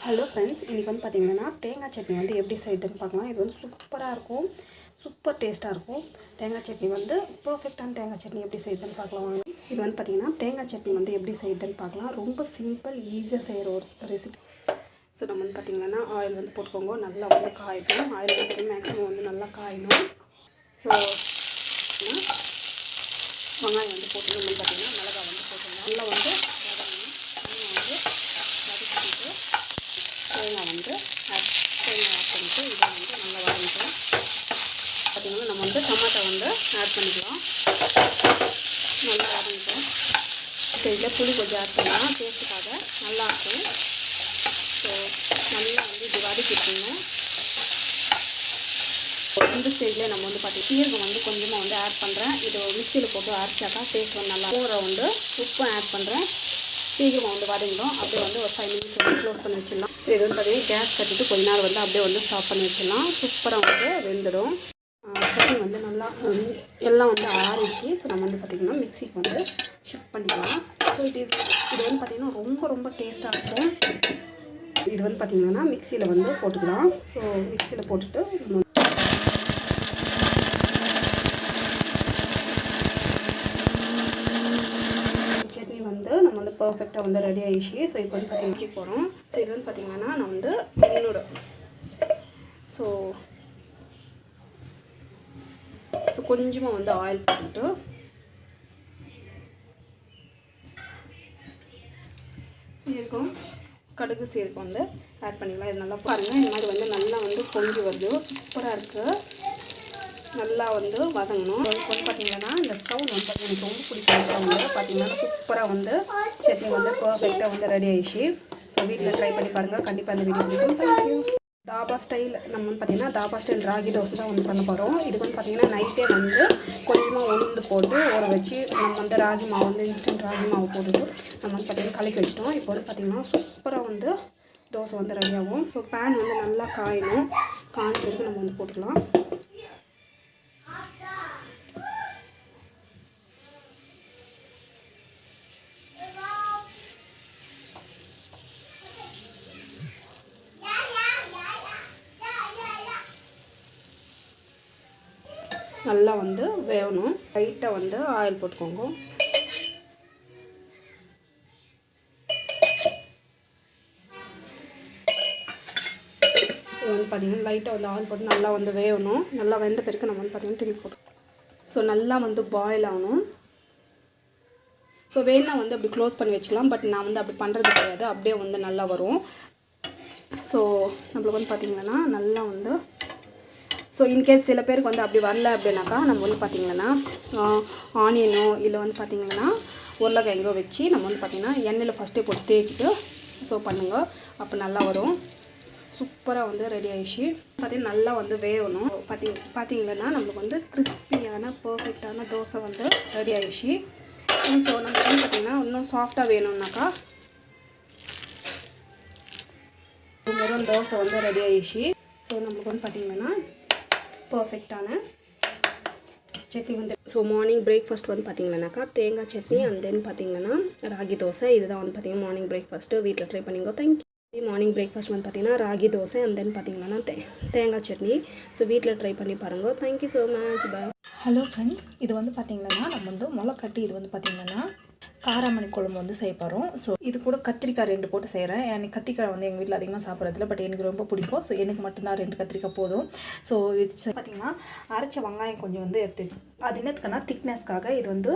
Hello friends, இன்றைக்கி வந்து பார்த்திங்கன்னா தேங்காய் சட்னி வந்து எப்படி செய்யுதுன்னு பார்க்கலாம். இது வந்து சூப்பராக இருக்கும், சூப்பர் டேஸ்ட்டாக இருக்கும். தேங்காய் சட்னி வந்து பர்ஃபெக்டான தேங்காய் சட்னி எப்படி செய்யுதுன்னு பார்க்கலாம். இது வந்து பார்த்திங்கன்னா தேங்காய் சட்னி வந்து எப்படி செய்யுதுன்னு பார்க்கலாம். ரொம்ப சிம்பிள், ஈஸியாக செய்கிற ஒரு ரெசிபி. ஸோ நம்ம வந்து பார்த்திங்கன்னா ஆயில் வந்து போட்டுக்கோங்க, நல்லா வந்து காயட்டும். ஆயில் வந்து மேக்ஸிமம் வந்து நல்லா காயணும். ஸோ வெங்காயம் வந்து போட்டுக்கணும், பார்த்திங்கன்னா மிளகாய் வந்து போட்டுக்கணும். நல்லா வந்து தேங்காய் வந்து ஆட் பண்ணிவிட்டு இதை வந்து நல்லா வதங்கிட்டோம். பார்த்திங்கன்னா நம்ம வந்து டொமேட்டோ வந்து ஆட் பண்ணிக்கலாம். நல்லா வதங்கிட்டோம். ஸ்டேஜில் புளி கொஞ்சம் ஆட் பண்ணலாம், டேஸ்ட்டுக்காக நல்லாயிருக்கும். ஸோ நல்லா வந்து இது வதக்கிட்டுருங்க. இந்த ஸ்டேஜில் நம்ம வந்து பார்த்திங்கன்னா சீரகம் வந்து கொஞ்சமாக வந்து ஆட் பண்ணுறேன். இது மிக்சியில் போட்டு அரைச்சாக்கா டேஸ்ட் வந்து நல்லா ஊற வந்து உப்பும் ஆட் பண்ணுறேன். சீக்கிரமாக வந்து வதங்கிடும். அப்படியே வந்து ஒரு 5 மினிட்ஸ் வந்து க்ளோஸ் பண்ணி வச்சிடலாம். ஸோ இது வந்து பார்த்திங்கன்னா கேஸ் கட்டிட்டு கொஞ்ச நேரம் வந்து அப்படியே வந்து ஸ்டாப் பண்ணி வச்சிடலாம். சூப்பராக வந்து வெந்துடும். சட்னி வந்து நல்லா எல்லாம் வந்து ஆறிச்சு. ஸோ நம்ம வந்து பார்த்திங்கன்னா மிக்சிக்கு வந்து ஷிஃப்ட் பண்ணிக்கலாம். ஸோ இது வந்து பார்த்திங்கன்னா ரொம்ப ரொம்ப டேஸ்ட்டாக இருக்கும். இது வந்து பார்த்திங்கன்னா மிக்சியில் வந்து போட்டுக்கலாம். ஸோ மிக்சியில் போட்டுட்டு நம்ம நம்ம வந்து பர்ஃபெக்டாக வந்து ரெடி ஆகிடுச்சு. ஸோ இப்போ வந்து பார்த்திங்கன்னா போகிறோம். ஸோ இது வந்து பார்த்திங்கன்னா நான் வந்து இன்னொரு ஸோ கொஞ்சமாக வந்து ஆயில் போட்டுட்டு சீரகம் கடுகு சீரகம் வந்து ஆட் பண்ணிக்கலாம். இது நல்லா பாருங்கள், இந்த மாதிரி வந்து நல்லா வந்து பொங்கி வருது. சூப்பராக இருக்குது. நல்லா வந்து வதங்கணும். இப்போ வந்து பார்த்திங்கன்னா இந்த சவுண்ட் வந்து எனக்கு ரொம்ப பிடிக்கும். சவுண்டு பார்த்திங்கன்னா சூப்பராக வந்து சட்னி வந்து பர்ஃபெக்டாக வந்து ரெடி ஆகிடுச்சு. ஸோ வீட்டில் ட்ரை பண்ணி பாருங்கள், கண்டிப்பாக அந்த வீடியோ பிடிக்கும். தேங்க்யூ. தாபா ஸ்டைல் நம்ம வந்து பார்த்திங்கன்னா தாபா ஸ்டைல் ராகி தோசை தான் வந்து பண்ண போகிறோம். இதுக்கு வந்து பார்த்திங்கன்னா நைட்டே வந்து கொஞ்சமாக உளுந்து போட்டு ஊற வச்சு நம்ம வந்து ராகி மாவு வந்து இன்ஸ்டன்ட் ராகி மாவு போட்டுட்டு நம்ம வந்து பார்த்திங்கன்னா கலக்கி வச்சிட்டோம். இப்போ வந்து பார்த்திங்கன்னா சூப்பராக வந்து தோசை வந்து ரெடி ஆகும். ஸோ பேன் வந்து நல்லா காயணும். காய்ஞ்ச பிறகு நம்ம வந்து போட்டுக்கலாம். நல்லா வந்து வேகணும். லைட்டாக வந்து ஆயில் போட்டுக்கோங்க. இது வந்து பார்த்திங்கன்னா லைட்டாக வந்து ஆயில் போட்டு நல்லா வந்து வேகணும். நல்லா வெந்த பிறகு நம்ம வந்து பார்த்திங்கன்னா திருப்பி போட்டோம். ஸோ நல்லா வந்து பாயில் ஆகணும். ஸோ வேணா வந்து அப்படி க்ளோஸ் பண்ணி வச்சுக்கலாம். பட் நான் வந்து அப்படி பண்ணுறது கிடையாது, அப்படியே வந்து நல்லா வரும். ஸோ நம்மளுக்கு வந்து பார்த்திங்கன்னா நல்லா வந்து ஸோ இன்கேஸ் சில பேருக்கு வந்து அப்படி வரல அப்படின்னாக்கா நம்ம வந்து பார்த்திங்கன்னா ஆனியனோ இல்லை வந்து பார்த்திங்கன்னா உருளைக்கிழங்கோ வச்சு நம்ம வந்து பார்த்திங்கன்னா எண்ணெயில் ஃபஸ்ட்டே போட்டு தேய்ச்சிட்டு ஸோ பண்ணுங்க, அப்போ நல்லா வரும். சூப்பராக வந்து ரெடி ஆகிடுச்சு. பார்த்திங்கன்னா நல்லா வந்து வேகணும். பார்த்திங்கன்னா நம்மளுக்கு வந்து கிறிஸ்பியான பர்ஃபெக்டான தோசை வந்து ரெடி ஆகிடுச்சு. ஸோ நம்ம வந்து பார்த்திங்கன்னா இன்னும் சாஃப்டாக வேணும்னாக்கா வெறும் தோசை வந்து ரெடி ஆகிடுச்சு. ஸோ நம்மளுக்கு வந்து பார்த்திங்கன்னா பர்ஃபெக்டான சட்னி வந்து ஸோ மார்னிங் பிரேக்ஃபாஸ்ட் வந்து பார்த்திங்கன்னாக்கா தேங்காய் சட்னி அண்ட் தென் பார்த்திங்கன்னா ராகி தோசை. இதுதான் வந்து பார்த்திங்கன்னா மார்னிங் பிரேக்ஃபாஸ்ட்டு. வீட்டில் ட்ரை பண்ணிங்கோ. தேங்க்யூ. மார்னிங் பிரேக்ஃபாஸ்ட் வந்து பார்த்திங்கன்னா ராகி தோசை அண்ட் தென் பார்த்திங்கன்னா தேங்காய் சட்னி. ஸோ வீட்டில் ட்ரை பண்ணி பாருங்க. Thank you so much. Bye. Hello friends, இது வந்து பார்த்திங்கன்னா நம்ம வந்து முளைக்கட்டி இது வந்து பார்த்திங்கன்னா காராமணி குழம்பு வந்து செய்ய போகிறோம். ஸோ இது கூட கத்திரிக்காய் 2 போட்டு செய்கிறேன். எனக்கு கத்திரிக்காய் வந்து எங்கள் வீட்டில் அதிகமாக சாப்பிட்றதில்ல, பட் எனக்கு ரொம்ப பிடிக்கும். ஸோ எனக்கு மட்டும்தான் 2 கத்திரிக்காய் போதும். ஸோ இது பார்த்திங்கன்னா அரைச்ச வெங்காயம் கொஞ்சம் வந்து எடுத்து அது என்னத்துக்குன்னா திக்னஸ்க்காக இது வந்து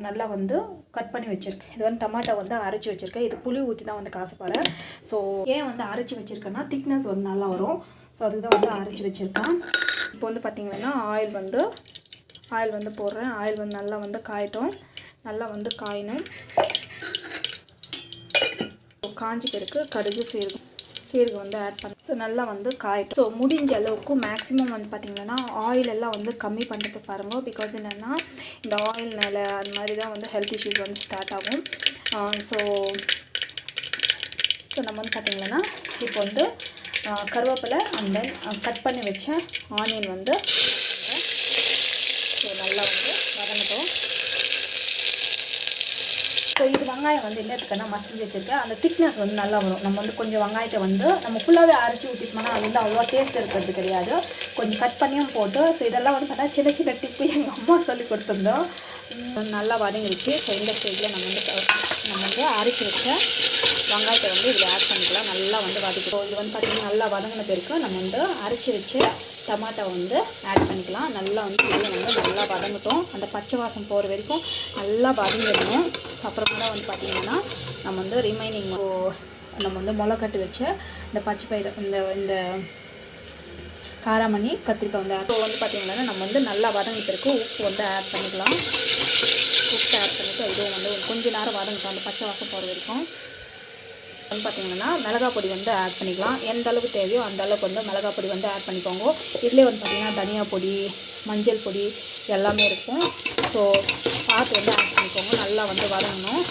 நல்லா வந்து கட் பண்ணி வச்சுருக்கேன். இது வந்து டமாட்டோ வந்து அரைச்சி வச்சுருக்கேன். இது புளி ஊற்றி தான் வந்து காசைப்படுறேன். ஸோ ஏன் வந்து அரைச்சி வச்சுருக்கேன்னா திக்னஸ் வந்து நல்லா வரும். ஸோ அதுதான் வந்து அரைச்சி வச்சுருக்கேன். இப்போ வந்து பார்த்திங்கன்னா ஆயில் வந்து போடுறேன். ஆயில் வந்து நல்லா வந்து காயட்டும். நல்லா வந்து காயணும். காஞ்சி பிறகு கடுகு சீரகம் வந்து ஆட் பண்ணி ஸோ நல்லா வந்து காயட்டும். ஸோ முடிஞ்ச அளவுக்கு மேக்ஸிமம் வந்து பார்த்திங்கன்னா ஆயில் எல்லாம் வந்து கம்மி பண்ணுறதுக்கு பாருங்கள். பிகாஸ் என்னென்னா இந்த ஆயில்னால அந்த மாதிரி தான் வந்து ஹெல்த் இஷ்யூஸ் வந்து ஸ்டார்ட் ஆகும். ஸோ நம்ம வந்து பார்த்திங்கன்னா இப்போ வந்து கருவேப்பிலை அண்ட் தென் கட் பண்ணி வச்ச ஆனியன் வந்து ஸோ நல்லா வந்து வதங்கட்டும். ஸோ இது வெங்காயம் வந்து என்னத்துக்குன்னா மசிஞ்சு வச்சுருக்கேன். அந்த திக்னஸ் வந்து நல்லா வரும். நம்ம வந்து கொஞ்சம் வெங்காயத்தை வந்து நம்ம ஃபுல்லாகவே அரைச்சி ஊற்றிட்டோம்னா அது வந்து அவ்வளோவா டேஸ்ட் இருக்கிறது கிடையாது. கொஞ்சம் கட் பண்ணியும் போட்டு ஸோ இதெல்லாம் வந்து பார்த்தா சின்ன சின்ன டிப்பு எங்கள் அம்மா சொல்லி கொடுத்துருந்தோம். நல்லா வதங்கிடுச்சு. ஸோ இந்த ஸ்டேஜில் நம்ம வந்து அரைச்சி வச்ச வெங்காயத்தை வந்து இதில் ஆட் பண்ணிக்கலாம். நல்லா வந்து வதக்கிடும். இது வந்து பார்த்திங்கன்னா நல்லா வதங்கின பிறகு நம்ம வந்து அரைச்சி வச்ச டமாட்டோ வந்து ஆட் பண்ணிக்கலாம். நல்லா வந்து இதில் வந்து நல்லா வதங்கட்டும். அந்த பச்சை வாசம் போகிற வரைக்கும் நல்லா வதங்கிடணும். ஸோ அப்புறமா தான் வந்து பார்த்திங்கன்னா நம்ம வந்து ரிமைனிங் நம்ம வந்து முளைக்கட்டு வச்ச இந்த பச்சை பயிறு இந்த காராமணி கத்திரிக்காய் வந்து இப்போ வந்து பார்த்திங்கன்னா நம்ம வந்து நல்லா வதங்கின பிறகு உப்பு வந்து ஆட் பண்ணிக்கலாம். உப்பு ஆட் பண்ணிவிட்டு இதுவும் வந்து கொஞ்சம் நேரம் வதங்கிட்டோம் அந்த பச்சை வாசம் போகிற வரைக்கும். வந்து பார்த்திங்கன்னா மிளகாய் பொடி வந்து ஆட் பண்ணிக்கலாம். எந்த அளவுக்கு தேவையோ அந்த அளவுக்கு வந்து மிளகாய் பொடி வந்து ஆட் பண்ணிக்கோங்க. இதிலே வந்து பார்த்திங்கன்னா தனியா பொடி, மஞ்சள் பொடி எல்லாமே இருக்கும். ஸோ பார்த்து வந்து ஆட் பண்ணிக்கோங்க. நல்லா வந்து வதங்கணும்.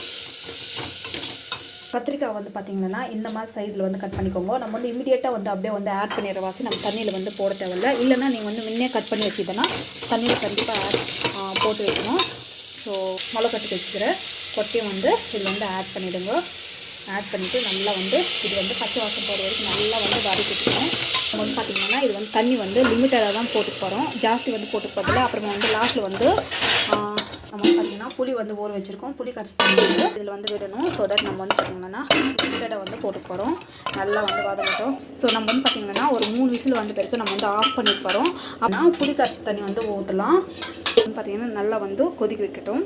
கத்திரிக்காய் வந்து பார்த்திங்கன்னா இந்த மாதிரி சைஸில் வந்து கட் பண்ணிக்கோங்க. நம்ம வந்து இமீடியட்டாக வந்து அப்படியே வந்து ஆட் பண்ணிடுற வாசி நம்ம தண்ணியில் வந்து போட தேவையில்லை. இல்லைன்னா நீங்கள் வந்து முன்னே கட் பண்ணி வச்சுட்டோன்னா தண்ணியில் கண்டிப்பாக போட்டு வைக்கணும். ஸோ முளைக்கட்டு வச்சுக்கிற கொட்டையும் வந்து இதில் வந்து ஆட் பண்ணிவிடுங்க. ஆட் பண்ணிவிட்டு நல்லா வந்து இது வந்து பச்சை வாசம் போகிற வரைக்கும் நல்லா வந்து வதக்கிட்டுக்கணும். நம்ம வந்து பார்த்திங்கன்னா இது வந்து தண்ணி வந்து லிமிட்டடாக தான் போட்டு போகிறோம். ஜாஸ்தி வந்து போட்டு போகிறதில்ல. அப்புறமா வந்து லாஸ்ட்டில் வந்து நம்ம வந்து பார்த்திங்கன்னா புளி வந்து ஊற வச்சுருக்கோம். புளி கரைச்சி தண்ணி வந்து இதில் வந்து விடணும். ஸோ தட் நம்ம வந்து பார்த்திங்கன்னா லிமிட்டடாக வந்து போட்டு போகிறோம். நல்லா வந்து வதங்கட்டும். ஸோ நம்ம வந்து பார்த்திங்கன்னா ஒரு 3 விசில் வந்த பிறகு நம்ம வந்து ஆஃப் பண்ணி போகிறோம். ஆனால் புளி கரைச்சி தண்ணி வந்து ஊற்றலாம். பார்த்திங்கன்னா நல்லா வந்து கொதிக்க வைக்கட்டும்.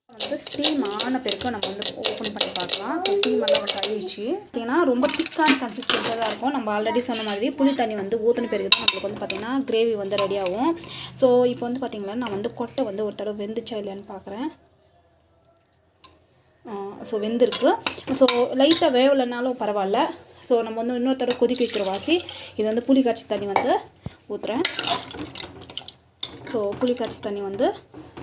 வந்து ஸ்டீம் ஆன பிறகு நம்ம வந்து ஓப்பன் பண்ணி பார்க்கலாம். ஸோ ஸ்டீம் எல்லாம் வந்து ஆயிடுச்சு. பார்த்தீங்கன்னா ரொம்ப திக்கான கன்சிஸ்டன்ஸாக தான் இருக்கும். நம்ம ஆல்ரெடி சொன்ன மாதிரி புளி தண்ணி வந்து ஊற்றின பிறகு தான் நம்மளுக்கு வந்து பார்த்திங்கன்னா கிரேவி வந்து ரெடி ஆகும். ஸோ இப்போ வந்து பார்த்திங்கன்னா நான் வந்து கொட்டை வந்து ஒரு தடவை வெந்துச்சா இல்லையான்னு பார்க்குறேன். ஸோ வெந்திருக்கு. ஸோ லைட்டாக வேவலைனாலும் பரவாயில்ல. ஸோ நம்ம வந்து இன்னொரு தடவை கொதிக்க வைக்கிற வாசி இது வந்து புளி காய்ச்சி தண்ணி வந்து ஊற்றுறேன். ஸோ புளி காய்ச்சி தண்ணி வந்து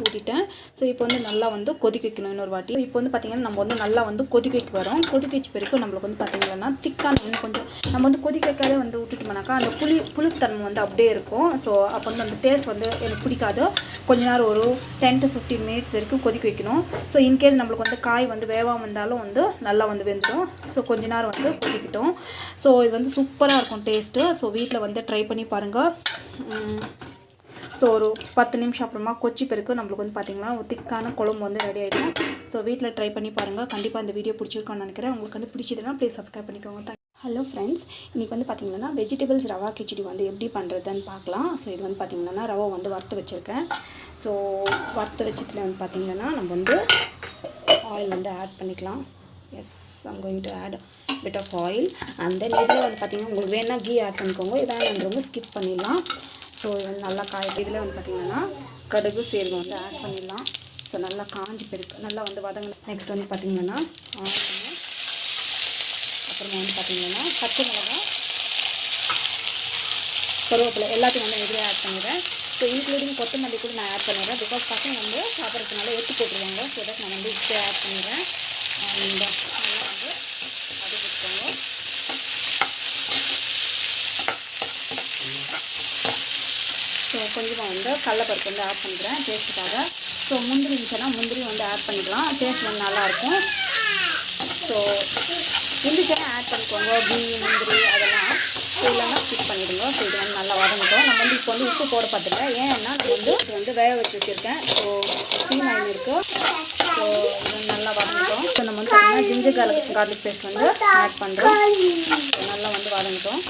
ஊற்றிட்டேன். ஸோ இப்போ வந்து நல்லா வந்து கொதிக்க வைக்கணும் இன்னொரு வாட்டி. இப்போ வந்து பார்த்திங்கன்னா நம்ம வந்து நல்லா வந்து கொதிக்க வைக்க வரோம். கொதிக்க வச்ச பிறகு நம்மளுக்கு வந்து பார்த்திங்கன்னா திக்கான இன்னும் கொஞ்சம் நம்ம வந்து கொதிக்க வைக்காதே வந்து விட்டுட்டோம்னாக்கா அந்த புளித்தன்மை வந்து அப்படியே இருக்கும். ஸோ அப்போ வந்து அந்த டேஸ்ட் வந்து எனக்கு பிடிக்காது. கொஞ்ச நேரம் ஒரு 10 to 15 minutes வரைக்கும் கொதிக்க வைக்கணும். ஸோ இன்கேஸ் நம்மளுக்கு வந்து காய் வந்து வேகாமல் இருந்தாலும் வந்து நல்லா வந்து வெந்துடும். ஸோ கொஞ்ச நேரம் வந்து கொதிக்கிட்டோம். ஸோ இது வந்து சூப்பராக இருக்கும் டேஸ்ட்டு. ஸோ வீட்டில் வந்து ட்ரை பண்ணி பாருங்கள். ஸோ ஒரு 10 நிமிஷம் அப்புறமா கொச்சி பிறகு நம்மளுக்கு வந்து பார்த்திங்கன்னா ஒரு திக்கான குழம்பு வந்து ரெடி ஆகிடும். ஸோ வீட்டில் ட்ரை பண்ணி பாருங்கள். கண்டிப்பாக இந்த வீடியோ பிடிச்சிருக்கோன்னு நினைக்கிறேன். உங்களுக்கு வந்து பிடிச்சதுன்னா ப்ளீஸ் சப்ஸ்கிரைப் பண்ணிக்கோங்க. ஹலோ ஃப்ரெண்ட்ஸ், இன்றைக்கி வந்து பார்த்திங்கன்னா வெஜிடபிள்ஸ் ரவா கிச்சடி வந்து எப்படி பண்ணுறதுன்னு பார்க்கலாம். ஸோ இது வந்து பார்த்திங்கன்னா ரவை வந்து வறுத்து வச்சுருக்கேன். ஸோ வறுத்து வச்சதுல வந்து பார்த்திங்கன்னா நம்ம வந்து ஆயில் வந்து ஆட் பண்ணிக்கலாம். Yes, I'm going to add bit of oil. And then இதில் வந்து பார்த்திங்கன்னா உங்களுக்கு வேணால் கீ ஆட் பண்ணிக்கோங்க. இதான் ஸ்கிப் பண்ணிடலாம். ஸோ இது வந்து நல்லா இதில் வந்து பார்த்திங்கன்னா கடுகு சீரகம் வந்து ஆட் பண்ணிடலாம். ஸோ நல்லா காஞ்சி பிறகு நல்லா வந்து வதங்கணும். நெக்ஸ்ட் வந்து பார்த்திங்கன்னா ஆனியன், அப்புறமா வந்து பார்த்திங்கன்னா பச்சை மிளகாய், கருவேப்பிலை எல்லாத்தையும் வந்து இதிலே ஆட் பண்ணிடுறேன். ஸோ இன்க்ளூடிங் கொத்தமல்லி கூட நான் ஆட் பண்ணிடுறேன். பிகாஸ் பசங்க வந்து சாப்பிட்றதுனால எடுத்து போட்டுருவாங்க. ஸோ தட் நான் வந்து இதிலே ஆட் பண்ணிடுறேன். நல்லா வந்து வதக்கிக்கோங்க. ஸோ கொஞ்சமாக வந்து கடலைப்பருப்பு வந்து ஆட் பண்ணிக்கிறேன் டேஸ்ட்டுக்காக. ஸோ முந்திரி இருந்துச்சுன்னா முந்திரி வந்து ஆட் பண்ணிக்கலாம். டேஸ்ட் வந்து நல்லாயிருக்கும். ஸோ இருந்துச்சுன்னா ஆட் பண்ணிக்கோங்க. கீ, முந்திரி அதெல்லாம். ஸோ இல்லைன்னா ஸ்கிப் பண்ணிவிடுங்க. ஸோ இது வந்து நல்லா வதங்கட்டும். நம்ம வந்து இப்போ வந்து உப்பு போட பார்த்தில்ல. ஏன்னா நம்ம வந்து வேக வச்சு வச்சுருக்கேன். ஸோ ஸ்டீம் ஆயில் இருக்குது. ஸோ இது நல்லா வதங்கட்டும். ஸோ நம்ம வந்து பார்த்திங்கன்னா ஜிஞ்சர் கார்லிக் பேஸ்ட் வந்து ஆட் பண்ணுறோம். ஸோ நல்லா வந்து வதங்கட்டும்.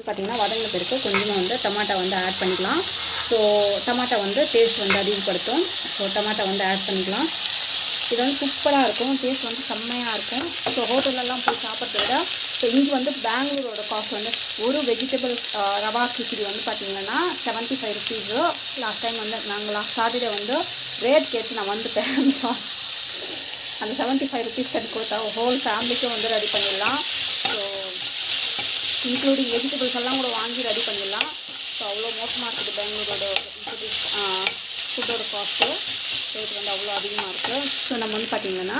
பார்த்திங்கன்னா வதங்கின பிறகு கொஞ்சமாக வந்து டமாட்டா வந்து ஆட் பண்ணிக்கலாம். ஸோ டமாட்டா வந்து டேஸ்ட் வந்து அதிகப்படுத்தும். ஸோ டமாட்டா வந்து ஆட் பண்ணிக்கலாம். இது வந்து சூப்பராக இருக்கும். டேஸ்ட் வந்து செம்மையாக இருக்கும். ஸோ ஹோட்டலெல்லாம் போய் சாப்பிட்றத விட ஸோ இங்கே வந்து பெங்களூரோட காஸ்ட் வந்து ஒரு வெஜிடபிள் ரவா கிச்சடி வந்து பார்த்திங்கன்னா 75 rupees. லாஸ்ட் டைம் வந்து நாங்கள் லாஸ்ட் சாட்டர்டே வந்து ரேட் கேட்டு நான் வந்துட்டேன். அந்த 75 rupees கட்டி கொடுத்தா ஹோல் ஃபேமிலிக்கும் வந்து ரெடி பண்ணிடலாம். ஸோ இன்க்ளூடிங் வெஜிடபிள்ஸ் எல்லாம் கூட வாங்கி ரெடி பண்ணிடலாம். ஸோ அவ்வளோ மோசமாக இருக்குது பெங்களூரோட ஃபுட்டோட காஸ்ட்டு. ரேட் வந்து அவ்வளோ அதிகமாக இருக்குது. ஸோ நம்ம வந்து பார்த்திங்கன்னா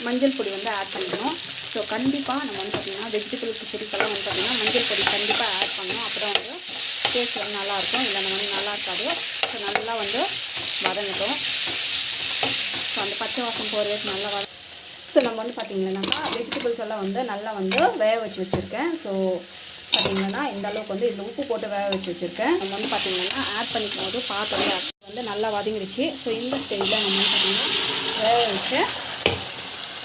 மஞ்சள் பொடி வந்து ஆட் பண்ணிக்கணும். ஸோ கண்டிப்பாக நம்ம வந்து பார்த்திங்கன்னா வெஜிடபிள் கிச்சடிக்கெல்லாம் வந்து பார்த்திங்கன்னா மஞ்சள் பொடி கண்டிப்பாக ஆட் பண்ணணும். அப்போ தான் வந்து டேஸ்ட் வந்து நல்லாயிருக்கும். இல்லைன்னா வந்து நல்லா இருக்காது. ஸோ நல்லா வந்து வதங்கட்டும். ஸோ அந்த பச்சை வாசம் போகிற வரைக்கும் நல்லா ஸோ நம்ம வந்து பார்த்திங்கன்னாக்கா வெஜிடபிள்ஸ் எல்லாம் வந்து நல்லா வந்து வேக வச்சுருக்கேன். ஸோ பார்த்திங்கன்னா இந்த அளவுக்கு வந்து இதில் உப்பு போட்டு வேக வச்சுருக்கேன். நம்ம வந்து பார்த்திங்கன்னா ஆட் பண்ணிக்கும் போது பார்த்து வந்து நல்லா வதங்கிடுச்சு. ஸோ இந்த ஸ்டேஜில் நம்ம வந்து பார்த்திங்கன்னா வேக வச்சு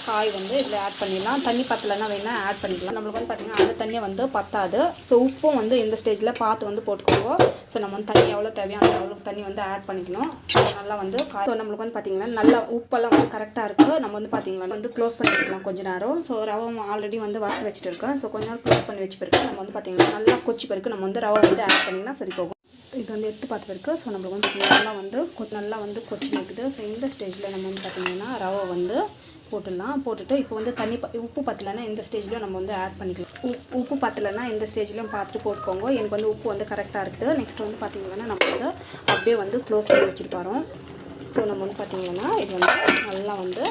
காய் வந்து இதில் ஆட் பண்ணிடலாம். தண்ணி பத்தலைன்னா வேணால் ஆட் பண்ணிக்கலாம். நம்மளுக்கு வந்து பார்த்திங்கன்னா அந்த தண்ணியை வந்து பத்தாது. ஸோ உப்பும் வந்து இந்த ஸ்டேஜில் பார்த்து வந்து போட்டுக்கோங்க. ஸோ நம்ம வந்து தண்ணி எவ்வளோ தேவையோ அந்த அவ்வளோக்கு தண்ணி வந்து ஆட் பண்ணிக்கணும். நல்லா வந்து ஸோ நம்மளுக்கு வந்து பார்த்திங்கன்னா நல்லா உப்பெல்லாம் வந்து கரெக்டாக இருக்குது. நம்ம வந்து பார்த்திங்கன்னா வந்து க்ளோஸ் பண்ணி வைக்கலாம் கொஞ்சம் நேரம். ஸோ ரவை ஆல்ரெடி வந்து வறுத்து வச்சுட்டு இருக்கேன். ஸோ கொஞ்ச நேரம் க்ளோஸ் பண்ணி வச்சு பிறகு நம்ம வந்து பார்த்திங்கன்னா நல்லா கொச்சி பிறகு நம்ம வந்து ரவை வந்து ஆட் பண்ணிங்கன்னா சரி போகும். இது வந்து எடுத்து பார்த்து பிறகு ஸோ நம்மளுக்கு வந்து நல்லா வந்து கொச்சி நிற்குது. ஸோ இந்த ஸ்டேஜில் நம்ம வந்து பார்த்திங்கன்னா ரவை வந்து போட்டுடலாம். போட்டுட்டு இப்போ வந்து உப்பு பத்தலைன்னா இந்த ஸ்டேஜ்லையும் நம்ம வந்து ஆட் பண்ணிக்கலாம். உப்பு பத்தலைன்னா இந்த ஸ்டேஜ்லையும் பார்த்துட்டு போட்டுக்கோங்க. எனக்கு வந்து உப்பு வந்து கரெக்டாக இருக்குது. நெக்ஸ்ட் வந்து பார்த்திங்கன்னா நம்ம வந்து அப்படியே வந்து க்ளோஸ் பண்ணி வச்சுட்டு வரோம். ஸோ நம்ம வந்து பார்த்திங்கன்னா இது வந்து நல்லா வந்து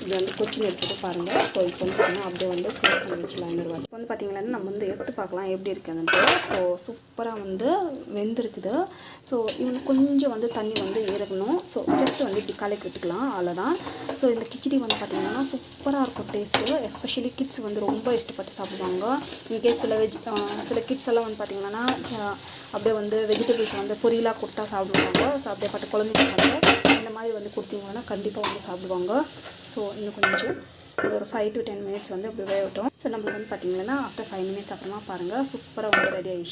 இது வந்து கொச்சின் எடுத்துகிட்டு பாருங்கள். ஸோ இப்போ வந்து பார்த்திங்கன்னா அப்படியே வந்து க்ளோஸ் பண்ணி வச்சுலாம் இன்னொரு வாட்டி. இப்போ வந்து பார்த்திங்கன்னா நம்ம வந்து எடுத்து பார்க்கலாம் எப்படி இருக்குதுன்ட்டு. ஸோ சூப்பராக வந்து வெந்திருக்குது. ஸோ இவங்க கொஞ்சம் வந்து தண்ணி வந்து இறக்கணும். ஸோ ஜஸ்ட் வந்து இப்படி கலக்கி விட்டுக்கலாம், அவ்வளோதான். ஸோ இந்த கிச்சடி வந்து பார்த்திங்கன்னா சூப்பராக இருக்கும் டேஸ்ட்டு. எஸ்பெஷலி கிட்ஸ் வந்து ரொம்ப இஷ்டப்பட்டு சாப்பிடுவாங்க. இன்கேஸ் சில கிட்ஸ் எல்லாம் வந்து பார்த்திங்கன்னா அப்படியே வந்து வெஜிடபிள்ஸ் வந்து பொரியலாக கொடுத்தா சாப்பிடுவாங்க. ஸோ அப்படியே பட்ட குழந்தைங்க வந்து இந்த மாதிரி வந்து கொடுத்தீங்கன்னா கண்டிப்பாக வந்து சாப்பிடுவாங்க. ஸோ இன்னும் கொஞ்சம் ஒரு 5 to 10 minutes வந்து அப்படி வேகட்டும். ஸோ நம்மளுக்கு வந்து பார்த்திங்கன்னா ஆஃப்டர் 5 minutes அப்புறமா பாருங்கள் சூப்பராக வந்து ரெடி ஆகிடுச்சு.